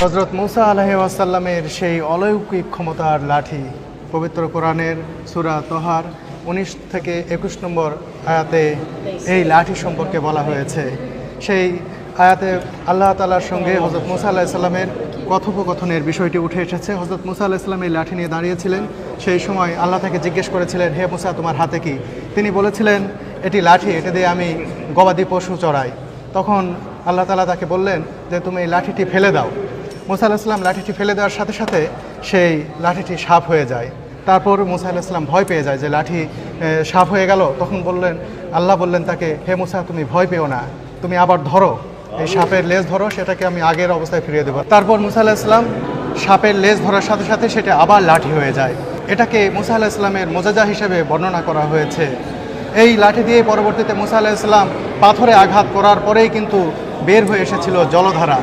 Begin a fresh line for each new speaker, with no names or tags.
হযরত মুসা আলাইহিস ওয়াসাল্লামের সেই অলৌকিক ক্ষমতার লাঠি পবিত্র কোরআনের সূরা তহার 19 থেকে 21 নম্বর আয়াতে এই লাঠি সম্পর্কে বলা হয়েছে। সেই আয়াতে আল্লাহ তাআলার সঙ্গে হযরত মুসা আলাইহিস সালামের কথোপকথনের বিষয়টি উঠে এসেছে। হযরত মুসা আলাইহিস সালাম এই লাঠি নিয়ে দাঁড়িয়েছিলেন। সেই সময় আল্লাহ তাকে জিজ্ঞেস করেছিলেন, হে মুসা, তোমার হাতে কি? তিনি বলেছিলেন, এটি লাঠি, এটা দিয়ে আমি গবাদি পশু চড়াই। তখন আল্লাহ তাআলা তাকে বললেন যে তুমি এই লাঠিটি ফেলে দাও। মুসা আলাইহিস সালাম লাঠিটি ফেলে দেওয়ার সাথে সাথে সেই লাঠিটি সাপ হয়ে যায়। তারপর মুসা আলাইহিস সালাম ভয় পেয়ে যায় যে লাঠি সাপ হয়ে গেল। তখন আল্লাহ বললেন তাকে, হে মুসা, তুমি ভয় পেও না, তুমি আবার ধরো, এই সাপের লেজ ধরো, সেটাকে আমি আগের অবস্থায় ফিরিয়ে দেবো। তারপর মুসা আলাইহিস সালাম সাপের লেজ ধরার সাথে সাথে সেটা আবার লাঠি হয়ে যায়। এটাকে মুসা আলাইহিস সালামের মোজেজা হিসেবে বর্ণনা করা হয়েছে। এই লাঠি দিয়ে পরবর্তীতে মুসা আলাইহিস সালাম পাথরে আঘাত করার পরেই কিন্তু বের হয়ে এসেছিল জলধারা।